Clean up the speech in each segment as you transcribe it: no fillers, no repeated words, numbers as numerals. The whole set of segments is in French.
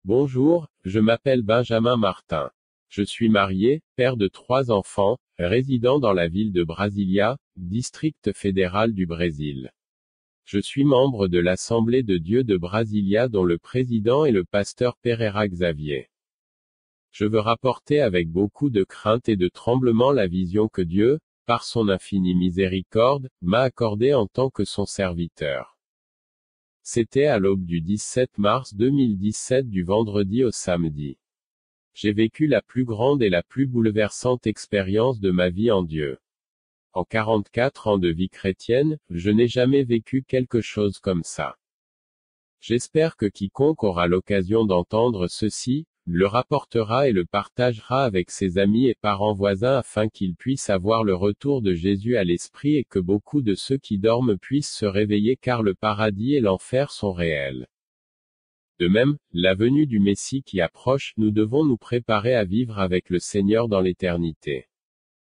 Bonjour, je m'appelle Benjamin Martin. Je suis marié, père de 3 enfants, résident dans la ville de Brasília, district fédéral du Brésil. Je suis membre de l'Assemblée de Dieu de Brasília dont le président est le pasteur Pereira Xavier. Je veux rapporter avec beaucoup de crainte et de tremblement la vision que Dieu, par son infinie miséricorde, m'a accordée en tant que son serviteur. C'était à l'aube du 17 mars 2017 du vendredi au samedi. J'ai vécu la plus grande et la plus bouleversante expérience de ma vie en Dieu. En 44 ans de vie chrétienne, je n'ai jamais vécu quelque chose comme ça. J'espère que quiconque aura l'occasion d'entendre ceci, le rapportera et le partagera avec ses amis et parents voisins afin qu'ils puissent avoir le retour de Jésus à l'esprit et que beaucoup de ceux qui dorment puissent se réveiller car le paradis et l'enfer sont réels. De même, la venue du Messie qui approche, nous devons nous préparer à vivre avec le Seigneur dans l'éternité.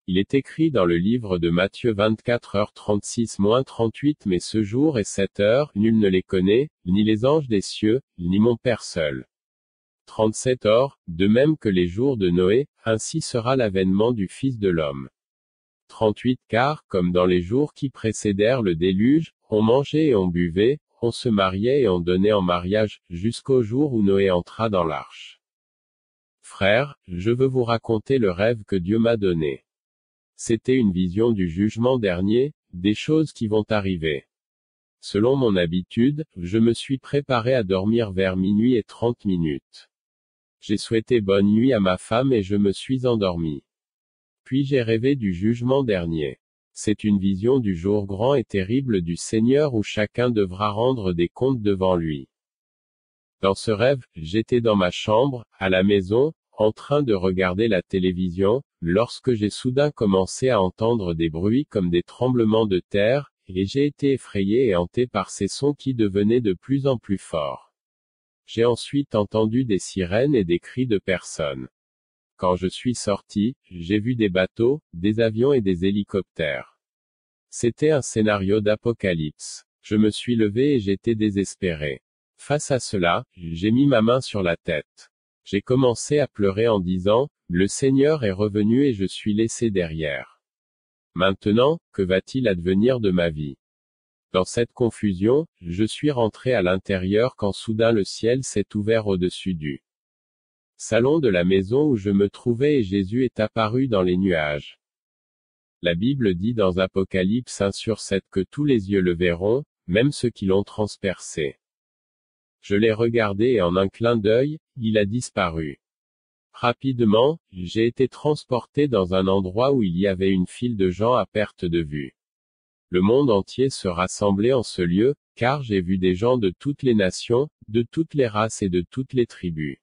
Il est écrit dans le livre de Matthieu 24h36-38 Mais ce jour et cette heure, nul ne les connaît, ni les anges des cieux, ni mon Père seul. 37 Or, de même que les jours de Noé, ainsi sera l'avènement du Fils de l'homme. 38 Car, comme dans les jours qui précédèrent le déluge, on mangeait et on buvait, on se mariait et on donnait en mariage, jusqu'au jour où Noé entra dans l'arche. Frères, je veux vous raconter le rêve que Dieu m'a donné. C'était une vision du jugement dernier, des choses qui vont arriver. Selon mon habitude, je me suis préparé à dormir vers minuit et 30 minutes. J'ai souhaité bonne nuit à ma femme et je me suis endormi. Puis j'ai rêvé du jugement dernier. C'est une vision du jour grand et terrible du Seigneur où chacun devra rendre des comptes devant lui. Dans ce rêve, j'étais dans ma chambre, à la maison, en train de regarder la télévision, lorsque j'ai soudain commencé à entendre des bruits comme des tremblements de terre, et j'ai été effrayé et hanté par ces sons qui devenaient de plus en plus forts. J'ai ensuite entendu des sirènes et des cris de personnes. Quand je suis sorti, j'ai vu des bateaux, des avions et des hélicoptères. C'était un scénario d'apocalypse. Je me suis levé et j'étais désespéré. Face à cela, j'ai mis ma main sur la tête. J'ai commencé à pleurer en disant, « Le Seigneur est revenu et je suis laissé derrière. Maintenant, que va-t-il advenir de ma vie ?» Dans cette confusion, je suis rentré à l'intérieur quand soudain le ciel s'est ouvert au-dessus du salon de la maison où je me trouvais et Jésus est apparu dans les nuages. La Bible dit dans Apocalypse 1:7 que tous les yeux le verront, même ceux qui l'ont transpercé. Je l'ai regardé et en un clin d'œil, il a disparu. Rapidement, j'ai été transporté dans un endroit où il y avait une file de gens à perte de vue. Le monde entier se rassemblait en ce lieu, car j'ai vu des gens de toutes les nations, de toutes les races et de toutes les tribus.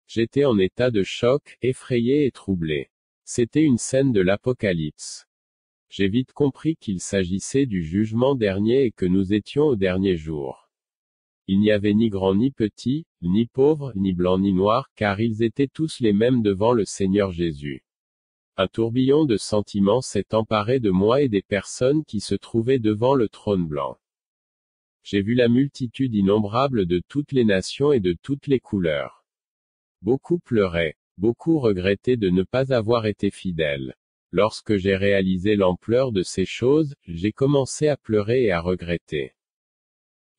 J'étais en état de choc, effrayé et troublé. C'était une scène de l'Apocalypse. J'ai vite compris qu'il s'agissait du jugement dernier et que nous étions au dernier jour. Il n'y avait ni grand ni petit, ni pauvre, ni blanc ni noir, car ils étaient tous les mêmes devant le Seigneur Jésus. Un tourbillon de sentiments s'est emparé de moi et des personnes qui se trouvaient devant le trône blanc. J'ai vu la multitude innombrable de toutes les nations et de toutes les couleurs. Beaucoup pleuraient, beaucoup regrettaient de ne pas avoir été fidèles. Lorsque j'ai réalisé l'ampleur de ces choses, j'ai commencé à pleurer et à regretter.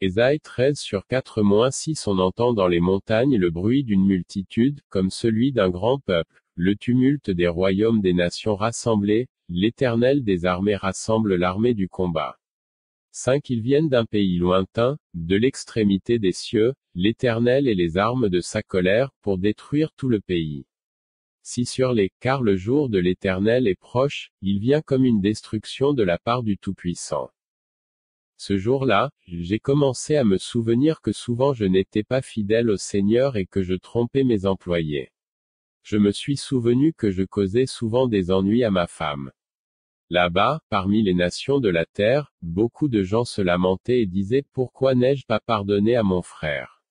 Ésaïe 13:4-6 On entend dans les montagnes le bruit d'une multitude, comme celui d'un grand peuple, le tumulte des royaumes des nations rassemblées, l'Éternel des armées rassemble l'armée du combat. 5 Ils viennent d'un pays lointain, de l'extrémité des cieux, l'Éternel et les armes de sa colère, pour détruire tout le pays. 6 Sur les, car le jour de l'Éternel est proche, il vient comme une destruction de la part du Tout-Puissant. Ce jour-là, j'ai commencé à me souvenir que souvent je n'étais pas fidèle au Seigneur et que je trompais mes employés. Je me suis souvenu que je causais souvent des ennuis à ma femme. Là-bas, parmi les nations de la terre, beaucoup de gens se lamentaient et disaient « Pourquoi n'ai-je pas pardonné à mon frère ?»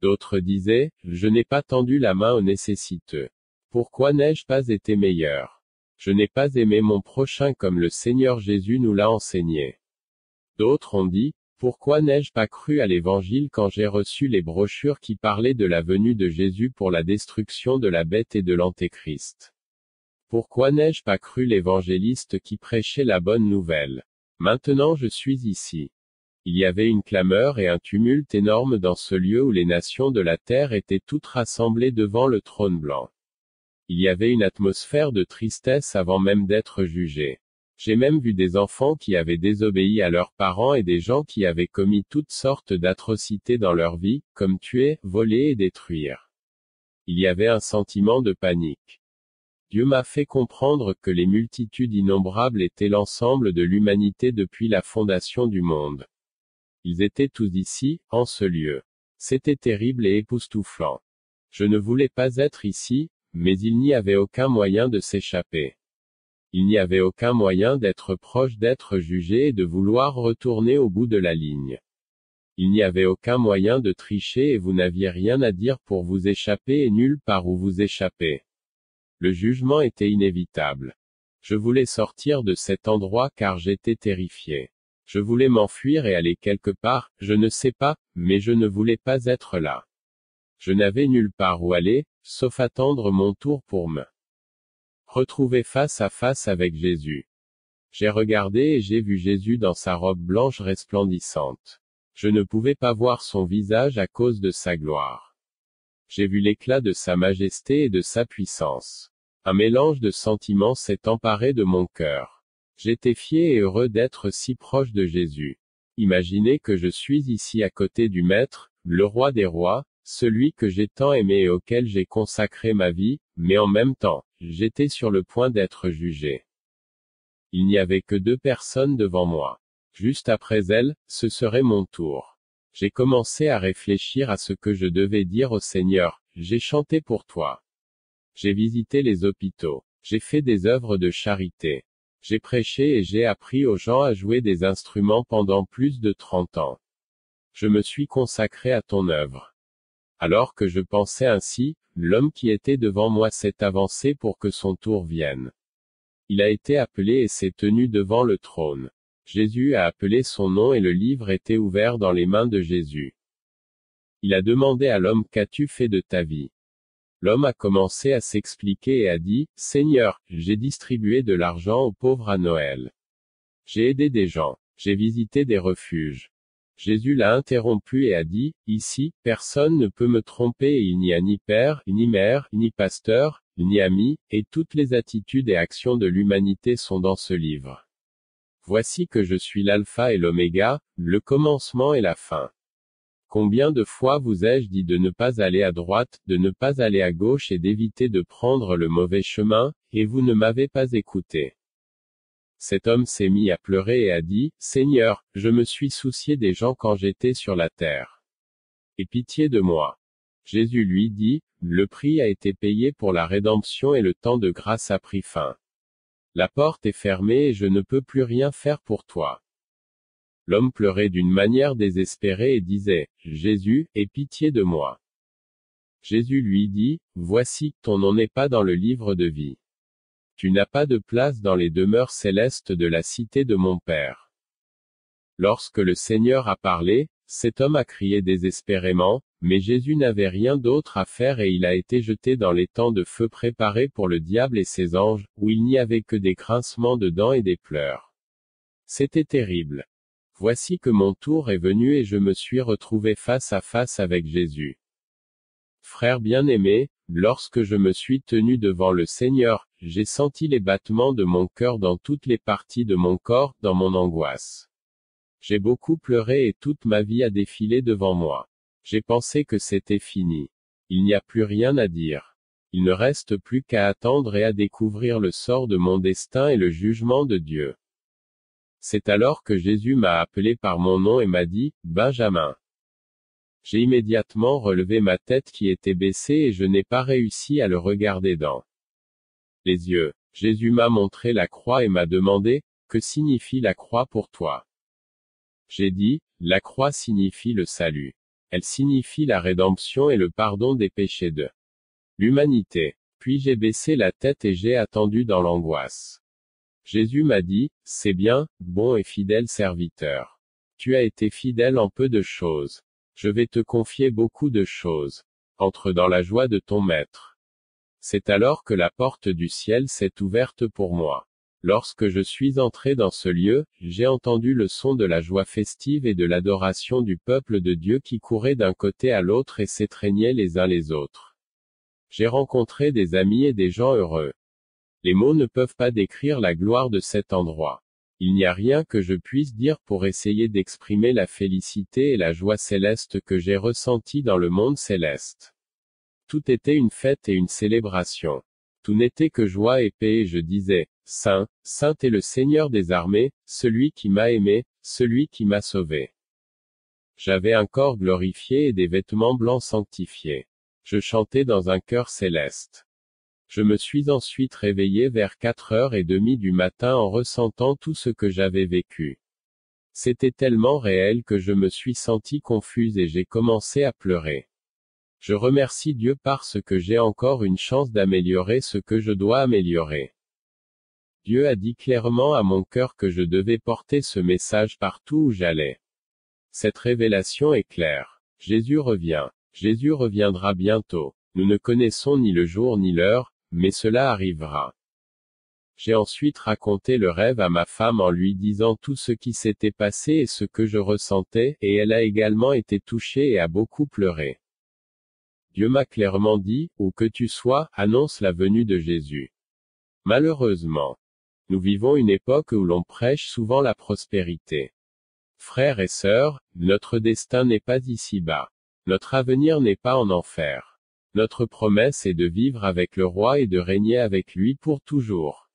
D'autres disaient « Je n'ai pas tendu la main aux nécessiteux. Pourquoi n'ai-je pas été meilleur? Je n'ai pas aimé mon prochain comme le Seigneur Jésus nous l'a enseigné. » D'autres ont dit, Pourquoi n'ai-je pas cru à l'Évangile quand j'ai reçu les brochures qui parlaient de la venue de Jésus pour la destruction de la bête et de l'Antéchrist? Pourquoi n'ai-je pas cru l'évangéliste qui prêchait la bonne nouvelle? Maintenant je suis ici. Il y avait une clameur et un tumulte énorme dans ce lieu où les nations de la terre étaient toutes rassemblées devant le trône blanc. Il y avait une atmosphère de tristesse avant même d'être jugés. J'ai même vu des enfants qui avaient désobéi à leurs parents et des gens qui avaient commis toutes sortes d'atrocités dans leur vie, comme tuer, voler et détruire. Il y avait un sentiment de panique. Dieu m'a fait comprendre que les multitudes innombrables étaient l'ensemble de l'humanité depuis la fondation du monde. Ils étaient tous ici, en ce lieu. C'était terrible et époustouflant. Je ne voulais pas être ici, mais il n'y avait aucun moyen de s'échapper. Il n'y avait aucun moyen d'être proche d'être jugé et de vouloir retourner au bout de la ligne. Il n'y avait aucun moyen de tricher et vous n'aviez rien à dire pour vous échapper et nulle part où vous échapper. Le jugement était inévitable. Je voulais sortir de cet endroit car j'étais terrifié. Je voulais m'enfuir et aller quelque part, je ne sais pas, mais je ne voulais pas être là. Je n'avais nulle part où aller, sauf attendre mon tour pour me retrouver face à face avec Jésus. J'ai regardé et j'ai vu Jésus dans sa robe blanche resplendissante. Je ne pouvais pas voir son visage à cause de sa gloire. J'ai vu l'éclat de sa majesté et de sa puissance. Un mélange de sentiments s'est emparé de mon cœur. J'étais fier et heureux d'être si proche de Jésus. Imaginez que je suis ici à côté du Maître, le Roi des rois, celui que j'ai tant aimé et auquel j'ai consacré ma vie, mais en même temps, j'étais sur le point d'être jugé. Il n'y avait que 2 personnes devant moi. Juste après elles, ce serait mon tour. J'ai commencé à réfléchir à ce que je devais dire au Seigneur. J'ai chanté pour toi. J'ai visité les hôpitaux. J'ai fait des œuvres de charité. J'ai prêché et j'ai appris aux gens à jouer des instruments pendant plus de 30 ans. Je me suis consacré à ton œuvre. Alors que je pensais ainsi, l'homme qui était devant moi s'est avancé pour que son tour vienne. Il a été appelé et s'est tenu devant le trône. Jésus a appelé son nom et le livre était ouvert dans les mains de Jésus. Il a demandé à l'homme: qu'as-tu fait de ta vie? L'homme a commencé à s'expliquer et a dit: Seigneur, j'ai distribué de l'argent aux pauvres à Noël. J'ai aidé des gens. J'ai visité des refuges. Jésus l'a interrompu et a dit: Ici, personne ne peut me tromper et il n'y a ni père, ni mère, ni pasteur, ni ami, et toutes les attitudes et actions de l'humanité sont dans ce livre. Voici que je suis l'alpha et l'oméga, le commencement et la fin. Combien de fois vous ai-je dit de ne pas aller à droite, de ne pas aller à gauche et d'éviter de prendre le mauvais chemin, et vous ne m'avez pas écouté. Cet homme s'est mis à pleurer et a dit: Seigneur, je me suis soucié des gens quand j'étais sur la terre. Aie pitié de moi. Jésus lui dit: Le prix a été payé pour la rédemption et le temps de grâce a pris fin. La porte est fermée et je ne peux plus rien faire pour toi. L'homme pleurait d'une manière désespérée et disait: Jésus, aie pitié de moi. Jésus lui dit: Voici, ton nom n'est pas dans le livre de vie. Tu n'as pas de place dans les demeures célestes de la cité de mon Père. Lorsque le Seigneur a parlé, cet homme a crié désespérément, mais Jésus n'avait rien d'autre à faire et il a été jeté dans les temps de feu préparés pour le diable et ses anges, où il n'y avait que des grincements de dents et des pleurs. C'était terrible. Voici que mon tour est venu et je me suis retrouvé face à face avec Jésus. Frère bien-aimé, lorsque je me suis tenu devant le Seigneur, j'ai senti les battements de mon cœur dans toutes les parties de mon corps, dans mon angoisse. J'ai beaucoup pleuré et toute ma vie a défilé devant moi. J'ai pensé que c'était fini. Il n'y a plus rien à dire. Il ne reste plus qu'à attendre et à découvrir le sort de mon destin et le jugement de Dieu. C'est alors que Jésus m'a appelé par mon nom et m'a dit: Benjamin. J'ai immédiatement relevé ma tête qui était baissée et je n'ai pas réussi à le regarder dans les yeux. Jésus m'a montré la croix et m'a demandé: Que signifie la croix pour toi? J'ai dit: La croix signifie le salut. Elle signifie la rédemption et le pardon des péchés de l'humanité. Puis j'ai baissé la tête et j'ai attendu dans l'angoisse. Jésus m'a dit: C'est bien, bon et fidèle serviteur. Tu as été fidèle en peu de choses. Je vais te confier beaucoup de choses. Entre dans la joie de ton maître. C'est alors que la porte du ciel s'est ouverte pour moi. Lorsque je suis entré dans ce lieu, j'ai entendu le son de la joie festive et de l'adoration du peuple de Dieu qui courait d'un côté à l'autre et s'étreignaient les uns les autres. J'ai rencontré des amis et des gens heureux. Les mots ne peuvent pas décrire la gloire de cet endroit. Il n'y a rien que je puisse dire pour essayer d'exprimer la félicité et la joie céleste que j'ai ressentie dans le monde céleste. Tout était une fête et une célébration. Tout n'était que joie et paix et je disais, Saint, Saint est le Seigneur des armées, celui qui m'a aimé, celui qui m'a sauvé. J'avais un corps glorifié et des vêtements blancs sanctifiés. Je chantais dans un chœur céleste. Je me suis ensuite réveillé vers 4h30 du matin en ressentant tout ce que j'avais vécu. C'était tellement réel que je me suis senti confuse et j'ai commencé à pleurer. Je remercie Dieu parce que j'ai encore une chance d'améliorer ce que je dois améliorer. Dieu a dit clairement à mon cœur que je devais porter ce message partout où j'allais. Cette révélation est claire. Jésus revient. Jésus reviendra bientôt. Nous ne connaissons ni le jour ni l'heure, mais cela arrivera. J'ai ensuite raconté le rêve à ma femme en lui disant tout ce qui s'était passé et ce que je ressentais, et elle a également été touchée et a beaucoup pleuré. Dieu m'a clairement dit, où que tu sois, annonce la venue de Jésus. Malheureusement, nous vivons une époque où l'on prêche souvent la prospérité. Frères et sœurs, notre destin n'est pas ici-bas. Notre avenir n'est pas en enfer. Notre promesse est de vivre avec le roi et de régner avec lui pour toujours.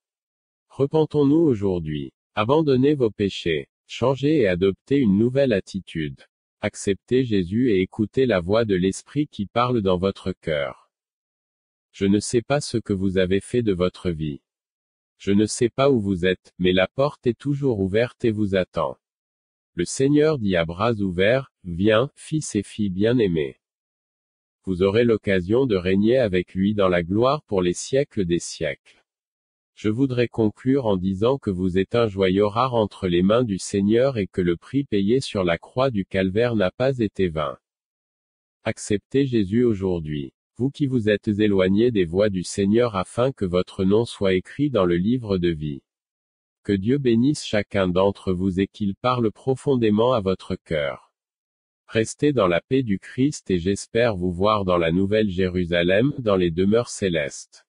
Repentons-nous aujourd'hui. Abandonnez vos péchés. Changez et adoptez une nouvelle attitude. Acceptez Jésus et écoutez la voix de l'Esprit qui parle dans votre cœur. Je ne sais pas ce que vous avez fait de votre vie. Je ne sais pas où vous êtes, mais la porte est toujours ouverte et vous attend. Le Seigneur dit à bras ouverts, viens, fils et filles bien-aimés. Vous aurez l'occasion de régner avec lui dans la gloire pour les siècles des siècles. Je voudrais conclure en disant que vous êtes un joyau rare entre les mains du Seigneur et que le prix payé sur la croix du calvaire n'a pas été vain. Acceptez Jésus aujourd'hui. Vous qui vous êtes éloignés des voies du Seigneur afin que votre nom soit écrit dans le livre de vie. Que Dieu bénisse chacun d'entre vous et qu'il parle profondément à votre cœur. Restez dans la paix du Christ et j'espère vous voir dans la nouvelle Jérusalem, dans les demeures célestes.